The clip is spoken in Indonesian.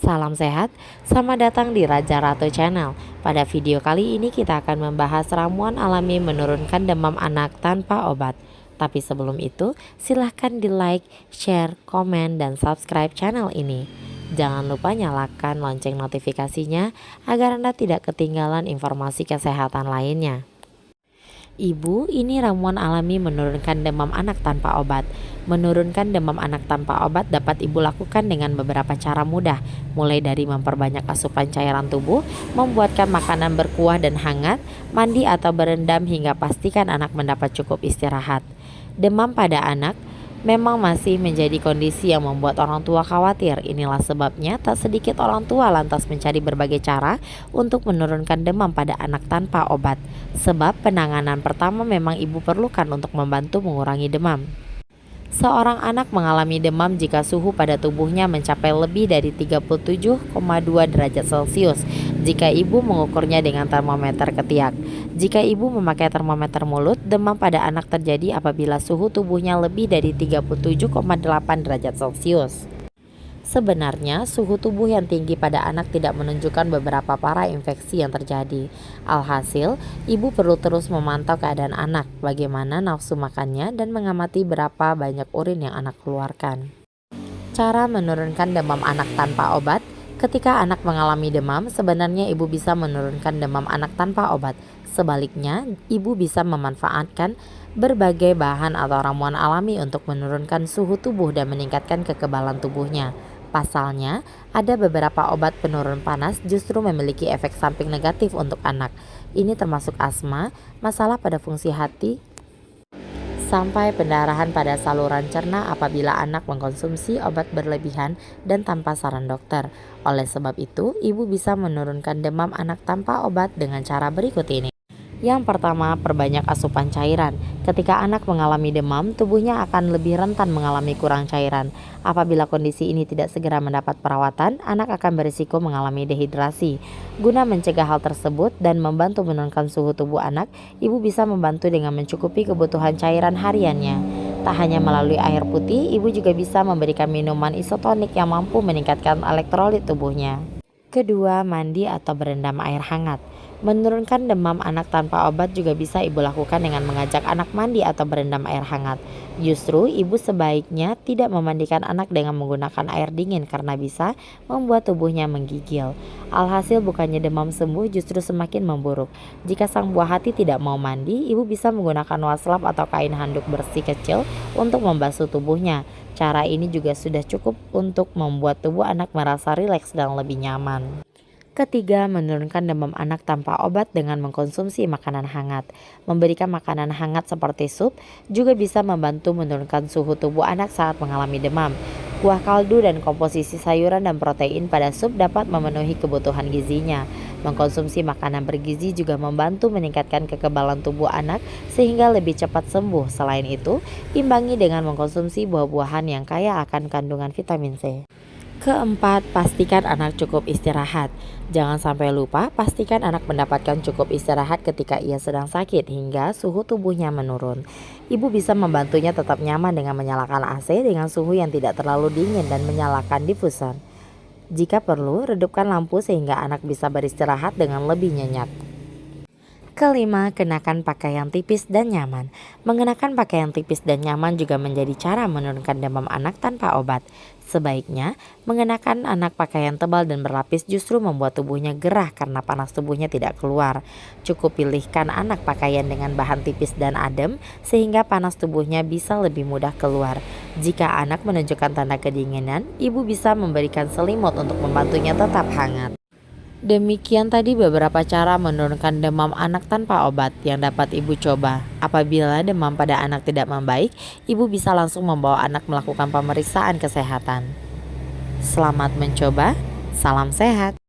Salam sehat, selamat datang di Raja Ratu Channel. Pada video kali ini kita akan membahas ramuan alami menurunkan demam anak tanpa obat. Tapi sebelum itu, silahkan di like, share, komen, dan subscribe channel ini. Jangan lupa nyalakan lonceng notifikasinya agar Anda tidak ketinggalan informasi kesehatan lainnya. Ibu, ini ramuan alami menurunkan demam anak tanpa obat. Menurunkan demam anak tanpa obat dapat ibu lakukan dengan beberapa cara mudah, mulai dari memperbanyak asupan cairan tubuh, membuatkan makanan berkuah dan hangat, mandi atau berendam hingga pastikan anak mendapat cukup istirahat. Demam pada anak memang masih menjadi kondisi yang membuat orang tua khawatir. Inilah sebabnya tak sedikit orang tua lantas mencari berbagai cara untuk menurunkan demam pada anak tanpa obat. Sebab penanganan pertama memang ibu perlukan untuk membantu mengurangi demam. Seorang anak mengalami demam jika suhu pada tubuhnya mencapai lebih dari 37,2 derajat Celcius jika ibu mengukurnya dengan termometer ketiak. Jika ibu memakai termometer mulut, demam pada anak terjadi apabila suhu tubuhnya lebih dari 37,8 derajat Celcius. Sebenarnya, suhu tubuh yang tinggi pada anak tidak menunjukkan beberapa para infeksi yang terjadi. Alhasil, ibu perlu terus memantau keadaan anak, bagaimana nafsu makannya, dan mengamati berapa banyak urin yang anak keluarkan. Cara menurunkan demam anak tanpa obat. Ketika anak mengalami demam, sebenarnya ibu bisa menurunkan demam anak tanpa obat. Sebaliknya, ibu bisa memanfaatkan berbagai bahan atau ramuan alami untuk menurunkan suhu tubuh dan meningkatkan kekebalan tubuhnya. Pasalnya, ada beberapa obat penurun panas justru memiliki efek samping negatif untuk anak. Ini termasuk asma, masalah pada fungsi hati, sampai pendarahan pada saluran cerna apabila anak mengkonsumsi obat berlebihan dan tanpa saran dokter. Oleh sebab itu, ibu bisa menurunkan demam anak tanpa obat dengan cara berikut ini. Yang pertama, perbanyak asupan cairan. Ketika anak mengalami demam, tubuhnya akan lebih rentan mengalami kurang cairan. Apabila kondisi ini tidak segera mendapat perawatan, anak akan berisiko mengalami dehidrasi. Guna mencegah hal tersebut dan membantu menurunkan suhu tubuh anak, ibu bisa membantu dengan mencukupi kebutuhan cairan hariannya. Tak hanya melalui air putih, ibu juga bisa memberikan minuman isotonik yang mampu meningkatkan elektrolit tubuhnya. Kedua, mandi atau berendam air hangat. Menurunkan demam anak tanpa obat juga bisa ibu lakukan dengan mengajak anak mandi atau berendam air hangat. Justru ibu sebaiknya tidak memandikan anak dengan menggunakan air dingin karena bisa membuat tubuhnya menggigil. Alhasil bukannya demam sembuh justru semakin memburuk. Jika sang buah hati tidak mau mandi, ibu bisa menggunakan waslap atau kain handuk bersih kecil untuk membasuh tubuhnya. Cara ini juga sudah cukup untuk membuat tubuh anak merasa rileks dan lebih nyaman. Ketiga, menurunkan demam anak tanpa obat dengan mengkonsumsi makanan hangat. Memberikan makanan hangat seperti sup juga bisa membantu menurunkan suhu tubuh anak saat mengalami demam. Kuah kaldu dan komposisi sayuran dan protein pada sup dapat memenuhi kebutuhan gizinya. Mengkonsumsi makanan bergizi juga membantu meningkatkan kekebalan tubuh anak sehingga lebih cepat sembuh. Selain itu, imbangi dengan mengkonsumsi buah-buahan yang kaya akan kandungan vitamin C. Keempat, pastikan anak cukup istirahat. Jangan sampai lupa, pastikan anak mendapatkan cukup istirahat ketika ia sedang sakit hingga suhu tubuhnya menurun. Ibu bisa membantunya tetap nyaman dengan menyalakan AC dengan suhu yang tidak terlalu dingin dan menyalakan diffuser. Jika perlu, redupkan lampu sehingga anak bisa beristirahat dengan lebih nyenyak. Kelima, kenakan pakaian tipis dan nyaman. Mengenakan pakaian tipis dan nyaman juga menjadi cara menurunkan demam anak tanpa obat. Sebaiknya, mengenakan anak pakaian tebal dan berlapis justru membuat tubuhnya gerah karena panas tubuhnya tidak keluar. Cukup pilihkan anak pakaian dengan bahan tipis dan adem sehingga panas tubuhnya bisa lebih mudah keluar. Jika anak menunjukkan tanda kedinginan, ibu bisa memberikan selimut untuk membantunya tetap hangat. Demikian tadi beberapa cara menurunkan demam anak tanpa obat yang dapat ibu coba. Apabila demam pada anak tidak membaik, ibu bisa langsung membawa anak melakukan pemeriksaan kesehatan. Selamat mencoba, salam sehat.